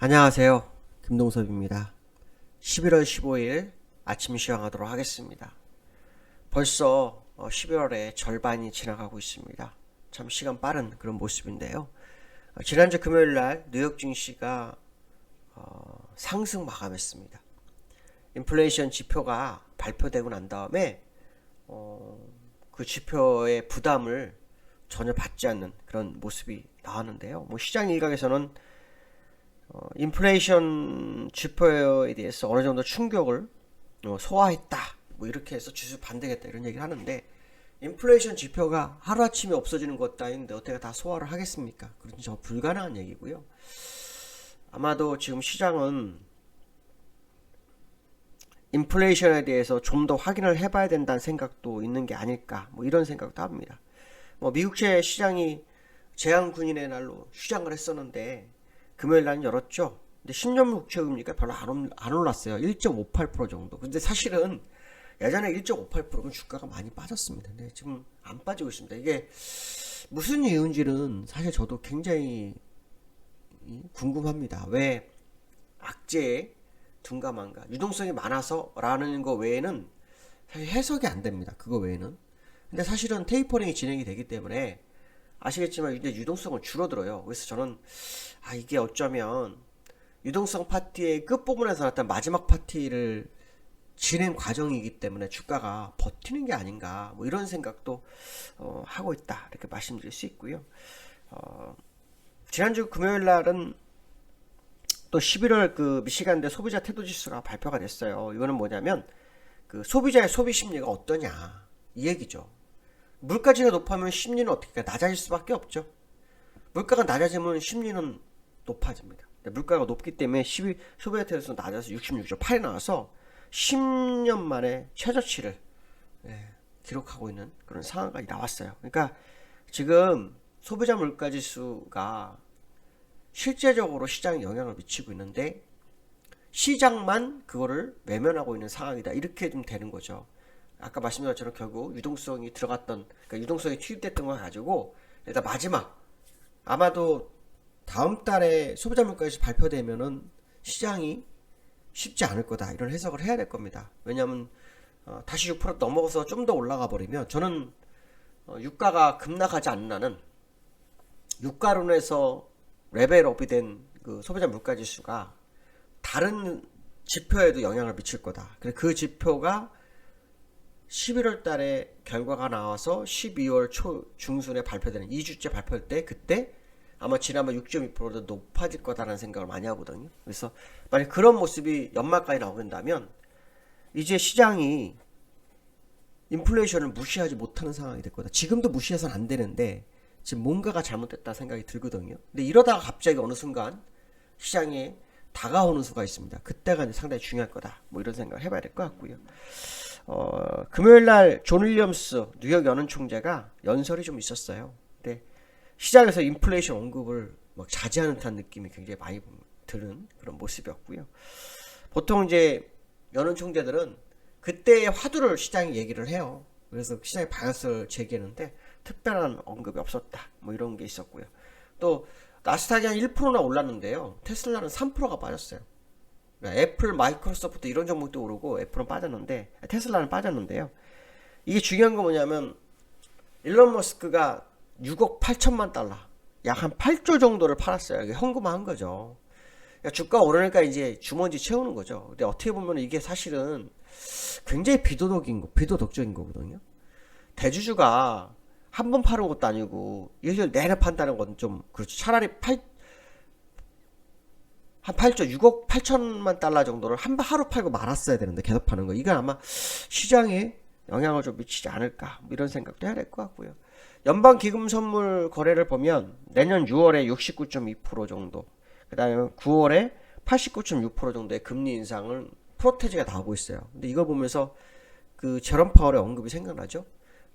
안녕하세요. 김동섭입니다. 11월 15일 아침 시황하도록 하겠습니다. 벌써 11월의 절반이 지나가고 있습니다. 참 시간 빠른 그런 모습인데요. 지난주 금요일날 뉴욕 증시가 상승 마감했습니다. 인플레이션 지표가 발표되고 난 다음에 그 지표의 부담을 전혀 받지 않는 그런 모습이 나왔는데요. 시장 일각에서는 인플레이션 지표에 대해서 어느 정도 충격을 소화했다, 이렇게 해서 지수 반등했다 이런 얘기를 하는데, 인플레이션 지표가 하루아침에 없어지는 것도 아닌데 어떻게 다 소화를 하겠습니까? 그건 저 불가능한 얘기고요. 아마도 지금 시장은 인플레이션에 대해서 좀 더 확인을 해봐야 된다는 생각도 있는 게 아닐까, 이런 생각도 합니다. 미국제 시장이 재앙군인의 날로 휴장을 했었는데 금요일 날 열었죠. 근데 10년물 국채금리가 별로 안 올랐어요. 1.58% 정도. 근데 사실은 예전에 1.58%면 주가가 많이 빠졌습니다. 근데 지금 안 빠지고 있습니다. 이게 무슨 이유인지는 사실 저도 굉장히 궁금합니다. 왜 악재에 둔감한가? 유동성이 많아서 라는 거 외에는 사실 해석이 안 됩니다. 그거 외에는. 근데 사실은 테이퍼링이 진행이 되기 때문에 아시겠지만 이제 유동성은 줄어들어요. 그래서 저는 이게 어쩌면 유동성 파티의 끝부분에서 나타난 마지막 파티를 진행 과정이기 때문에 주가가 버티는 게 아닌가, 이런 생각도 하고 있다, 이렇게 말씀드릴 수 있고요. 지난주 금요일 날은 또 11월 그 미시간대 소비자 태도 지수가 발표가 됐어요. 이거는 뭐냐면 그 소비자의 소비 심리가 어떠냐 이 얘기죠. 물가지가 높으면 심리는 어떻게 낮아질 수밖에 없죠. 물가가 낮아지면 심리는 높아집니다. 물가가 높기 때문에 소비자 태도에서 낮아서 66.8이 나와서 10년 만에 최저치를 기록하고 있는 그런 상황이 나왔어요. 그러니까 지금 소비자 물가 지수가 실제적으로 시장에 영향을 미치고 있는데 시장만 그거를 외면하고 있는 상황이다, 이렇게 좀 되는 거죠. 아까 말씀드린 것처럼 결국 유동성이 들어갔던, 그러니까 유동성이 투입됐던 걸 가지고 일단 마지막, 아마도 다음 달에 소비자 물가지수 발표되면은 시장이 쉽지 않을 거다, 이런 해석을 해야 될 겁니다. 왜냐하면 다시 6% 넘어가서 좀 더 올라가 버리면, 저는 유가가 급락하지 않는 한은 유가론에서 레벨업이 된 그 소비자 물가지수가 다른 지표에도 영향을 미칠 거다. 그 지표가 11월 달에 결과가 나와서 12월 초 중순에 발표되는 2주째 발표할 때, 그때 아마 지난번 6.2%도 높아질 거다라는 생각을 많이 하거든요. 그래서 만약 그런 모습이 연말까지 나온다면 이제 시장이 인플레이션을 무시하지 못하는 상황이 될 거다. 지금도 무시해서는 안 되는데 지금 뭔가가 잘못됐다 생각이 들거든요. 근데 이러다가 갑자기 어느 순간 시장에 다가오는 수가 있습니다. 그때가 이제 상당히 중요할 거다, 이런 생각을 해봐야 될 것 같고요. 금요일날 존 윌리엄스 뉴욕 연은 총재가 연설이 좀 있었어요. 근데 시장에서 인플레이션 언급을 자제하는 듯한 느낌이 굉장히 많이 드는 그런 모습이었고요. 보통 이제 연은 총재들은 그때의 화두를 시장이 얘기를 해요. 그래서 시장의 방향성을 제기했는데 특별한 언급이 없었다, 이런 게 있었고요. 또 나스닥이 한 1%나 올랐는데요, 테슬라는 3%가 빠졌어요. 애플, 마이크로소프트 이런 종목도 오르고 애플은 빠졌는데, 테슬라는 빠졌는데요. 이게 중요한 건 뭐냐면 일론 머스크가 6억 8천만 달러, 약 한 8조 정도를 팔았어요. 이게 현금화한 거죠. 그러니까 주가 오르니까 이제 주머니 채우는 거죠. 근데 어떻게 보면 이게 사실은 굉장히 비도덕적인 거거든요. 대주주가 한 번 파는 것도 아니고 1년 내내 판다는 건 좀 그렇죠. 차라리 한 8조 6억 8천만 달러 정도를 하루 팔고 말았어야 되는데 계속 파는 거, 이건 아마 시장에 영향을 좀 미치지 않을까, 이런 생각도 해야 될 것 같고요. 연방기금 선물 거래를 보면 내년 6월에 69.2% 정도, 그 다음에 9월에 89.6% 정도의 금리 인상을 프로테지가 나오고 있어요. 근데 이거 보면서 그 제롬 파월의 언급이 생각나죠.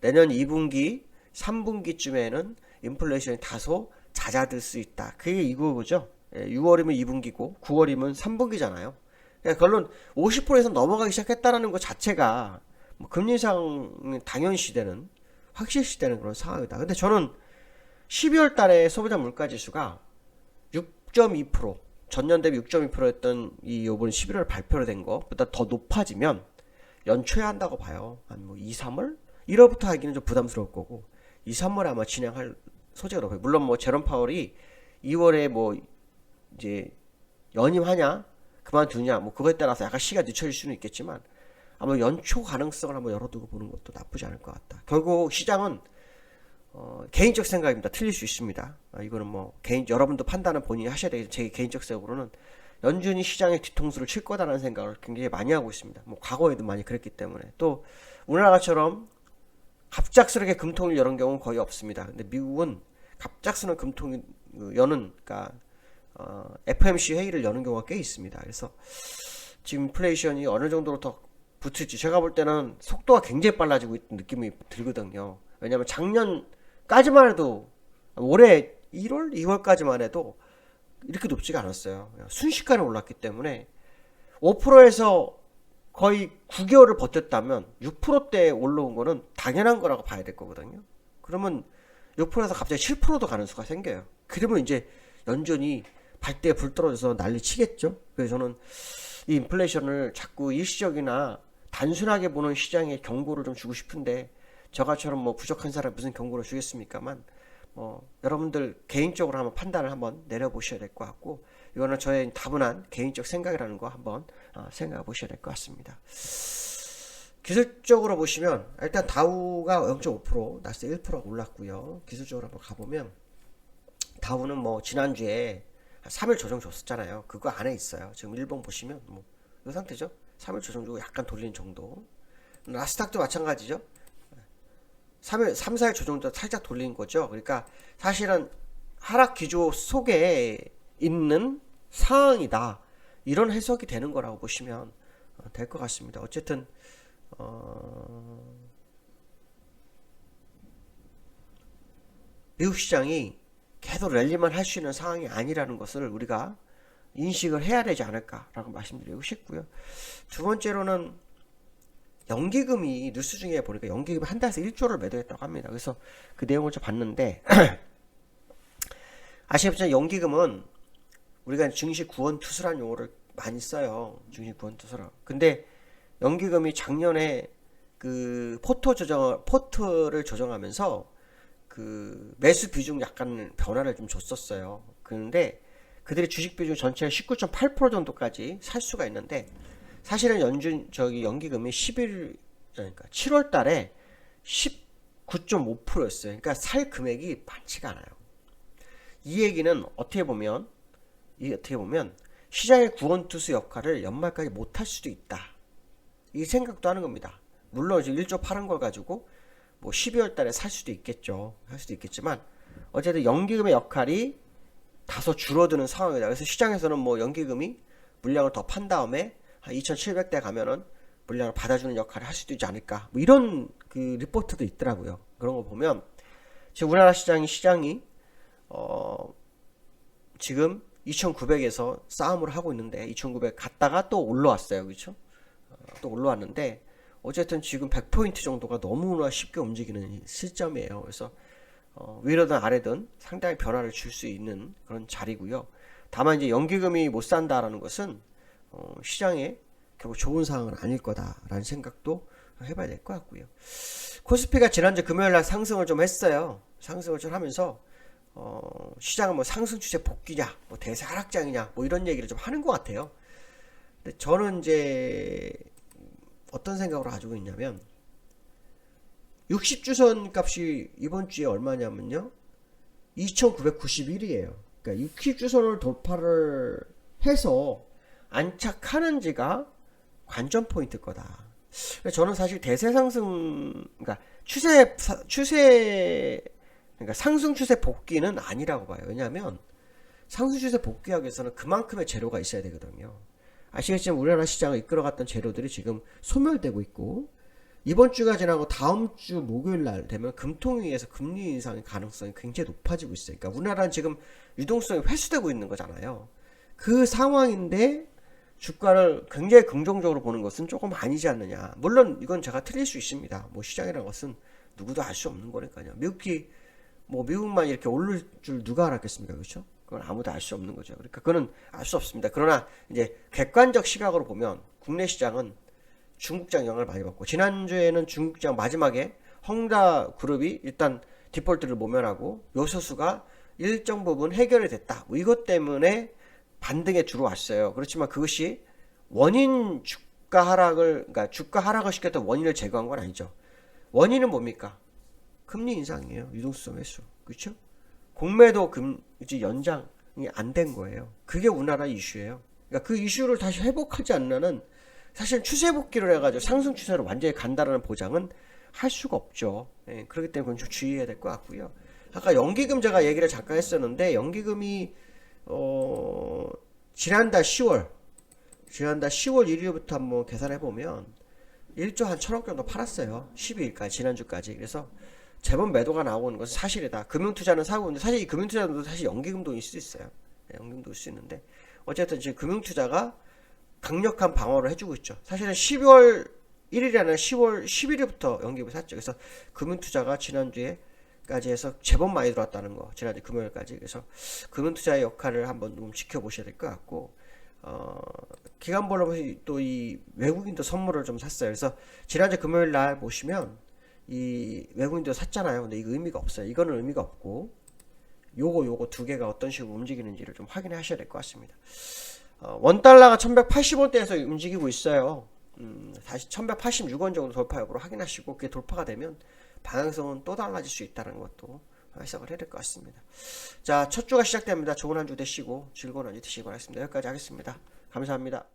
내년 2분기 3분기쯤에는 인플레이션이 다소 잦아들 수 있다, 그게 이거죠. 6월이면 2분기고 9월이면 3분기잖아요. 그러니까 결론 50% 이상 넘어가기 시작했다는 것 자체가 금리 인상 당연시되는, 확실시되는 그런 상황이다. 근데 저는 12월 달에 소비자 물가지수가 6.2%, 전년 대비 6.2%였던 이 요번 11월 발표로 된 것보다 더 높아지면 연초에 한다고 봐요. 한 뭐 2, 3월? 1월부터 하기는 좀 부담스러울 거고 2, 3월에 아마 진행할 소재가 높아요. 물론 뭐 제롬 파월이 2월에 뭐 이제 연임하냐 그만두냐 뭐 그거에 따라서 약간 시가 늦춰질 수는 있겠지만 아마 연초 가능성을 한번 열어두고 보는 것도 나쁘지 않을 것 같다. 결국 시장은 개인적 생각입니다. 틀릴 수 있습니다. 이거는 뭐 여러분도 판단은 본인이 하셔야 되겠죠. 제 개인적 생각으로는 연준이 시장의 뒤통수를 칠 거다라는 생각을 굉장히 많이 하고 있습니다. 뭐 과거에도 많이 그랬기 때문에 또 우리나라처럼 갑작스럽게 금통을 여는 경우는 거의 없습니다. 근데 미국은 갑작스러운 금통을 여는 그러니까 FOMC 회의를 여는 경우가 꽤 있습니다. 그래서 지금 인플레이션이 어느 정도로 더 붙을지 제가 볼 때는 속도가 굉장히 빨라지고 있는 느낌이 들거든요. 왜냐하면 작년까지만 해도 올해 1월, 2월까지만 해도 이렇게 높지가 않았어요. 순식간에 올랐기 때문에 5%에서 거의 9개월을 버텼다면 6%대 올라온 거는 당연한 거라고 봐야 될 거거든요. 그러면 6%에서 갑자기 7%도 가는 수가 생겨요. 그러면 이제 연준이 발대에 불 떨어져서 난리 치겠죠. 그래서 저는 이 인플레이션을 자꾸 일시적이나 단순하게 보는 시장에 경고를 좀 주고 싶은데 저가처럼 뭐 부족한 사람 무슨 경고를 주겠습니까만 여러분들 개인적으로 한번 판단을 한번 내려보셔야 될 것 같고 이거는 저의 다분한 개인적 생각이라는 거 한번 생각해 보셔야 될 것 같습니다. 기술적으로 보시면 일단 다우가 0.5% 나스닥 1%가 올랐고요. 기술적으로 한번 가보면 다우는 뭐 지난주에 3일 조정 줬었잖아요. 그거 안에 있어요. 지금 일봉 보시면 뭐 이 상태죠. 3일 조정 주고 약간 돌린 정도. 나스닥도 마찬가지죠. 3, 4일 조정도 살짝 돌린 거죠. 그러니까 사실은 하락 기조 속에 있는 상황이다. 이런 해석이 되는 거라고 보시면 될 것 같습니다. 어쨌든 미국 시장이 계속 랠리만 할 수 있는 상황이 아니라는 것을 우리가 인식을 해야 되지 않을까라고 말씀드리고 싶고요. 두 번째로는 연기금이 뉴스 중에 보니까 연기금이 한 달에서 1조를 매도했다고 합니다. 그래서 그 내용을 좀 봤는데 아시겠지만 연기금은 우리가 증시 구원 투수라는 용어를 많이 써요. 증시 구원 투수라. 근데 연기금이 작년에 그 포트를 조정하면서 그 매수 비중 약간 변화를 좀 줬었어요. 그런데 그들의 주식 비중 전체의 19.8% 정도까지 살 수가 있는데 사실은 연기금이 7월 달에 19.5%였어요. 그러니까 살 금액이 많지가 않아요. 이 얘기는 어떻게 보면 시장의 구원투수 역할을 연말까지 못할 수도 있다. 이 생각도 하는 겁니다. 물론 지금 1조 파는 걸 가지고 뭐 12월 달에 살 수도 있겠죠. 할 수도 있겠지만 어쨌든 연기금의 역할이 다소 줄어드는 상황이다. 그래서 시장에서는 뭐 연기금이 물량을 더 판 다음에 한 2,700대 가면은 물량을 받아주는 역할을 할 수도 있지 않을까. 뭐 이런 그 리포트도 있더라고요. 그런 거 보면 지금 우리나라 시장이 지금 2,900에서 싸움을 하고 있는데 2,900 갔다가 또 올라왔어요. 그렇죠? 또 올라왔는데 어쨌든 지금 100포인트 정도가 너무나 쉽게 움직이는 시점이에요. 그래서 위로든 아래든 상당히 변화를 줄 수 있는 그런 자리고요. 다만 이제 연기금이 못 산다라는 것은 시장에 결국 좋은 상황은 아닐 거다라는 생각도 해봐야 될 것 같고요. 코스피가 지난주 금요일날 상승을 좀 했어요. 상승을 좀 하면서 시장은 뭐 상승 추세 복귀냐, 뭐 대세 하락장이냐, 뭐 이런 얘기를 좀 하는 것 같아요. 근데 저는 이제 어떤 생각으로 가지고 있냐면 60주선 값이 이번 주에 얼마냐면요 2991이에요. 그러니까 60주선을 돌파를 해서 안착하는지가 관전 포인트일 거다. 저는 사실 대세 상승, 그러니까 그러니까 상승 추세 복귀는 아니라고 봐요. 왜냐하면 상승 추세 복귀하기 위해서는 그만큼의 재료가 있어야 되거든요. 아시겠지만 우리나라 시장을 이끌어갔던 재료들이 지금 소멸되고 있고 이번 주가 지나고 다음 주 목요일 날 되면 금통위에서 금리 인상의 가능성이 굉장히 높아지고 있어요. 그러니까 우리나라는 지금 유동성이 회수되고 있는 거잖아요. 그 상황인데 주가를 굉장히 긍정적으로 보는 것은 조금 아니지 않느냐. 물론 이건 제가 틀릴 수 있습니다. 뭐 시장이라는 것은 누구도 알 수 없는 거니까요. 미국만 이렇게 오를 줄 누가 알았겠습니까? 그렇죠? 그건 아무도 알 수 없는 거죠. 그러니까 그거는 알 수 없습니다. 그러나 이제 객관적 시각으로 보면 국내 시장은 중국장 영향을 많이 받고, 지난주에는 중국장 마지막에 헝다 그룹이 일단 디폴트를 모면하고 요소수가 일정 부분 해결이 됐다. 뭐 이것 때문에 반등에 들어왔어요. 그렇지만 그것이 원인 그러니까 주가 하락을 시켰던 원인을 제거한 건 아니죠. 원인은 뭡니까? 금리 인상이에요. 유동성 매수. 그렇죠? 공매도 이제 연장이 안 된 거예요. 그게 우리나라 이슈예요. 그러니까 그 이슈를 다시 회복하지 않는 사실 추세 복귀를 해가지고 상승 추세로 완전히 간다라는 보장은 할 수가 없죠. 예, 그렇기 때문에 그건 좀 주의해야 될 것 같고요. 아까 연기금 제가 얘기를 잠깐 했었는데, 연기금이 지난달 10월 1일부터 한번 계산해 보면 1조 한 1,000억 정도 팔았어요. 12일까지, 지난주까지. 그래서 제법 매도가 나오는 것은 사실이다. 금융투자는 사고 있는데, 사실 이 금융투자도 사실 연기금 돈일 수 있어요. 네, 연기금 돈일 수 있는데, 어쨌든 지금 금융투자가 강력한 방어를 해주고 있죠. 사실은 12월 1일이라는 10월 11일부터 연기금을 샀죠. 그래서 금융투자가 지난주에까지 해서 제법 많이 들어왔다는 거. 지난주 금요일까지. 그래서 금융투자의 역할을 한번 좀 지켜보셔야 될 것 같고, 기간별로 또 이 외국인도 선물을 좀 샀어요. 그래서 지난주 금요일 날 보시면 이 외국인도 샀잖아요. 근데 이거 의미가 없어요. 이거는 의미가 없고, 요거 두 개가 어떤 식으로 움직이는지를 좀 확인해 하셔야 될 것 같습니다. 원달러가 1180원대에서 움직이고 있어요. 다시 1186원 정도 돌파 여부를 확인하시고, 그게 돌파가 되면 방향성은 또 달라질 수 있다는 것도 해석을 해야 될 것 같습니다. 자, 첫 주가 시작됩니다. 좋은 한 주 되시고 즐거운 한 주 되시기 바라겠습니다. 여기까지 하겠습니다. 감사합니다.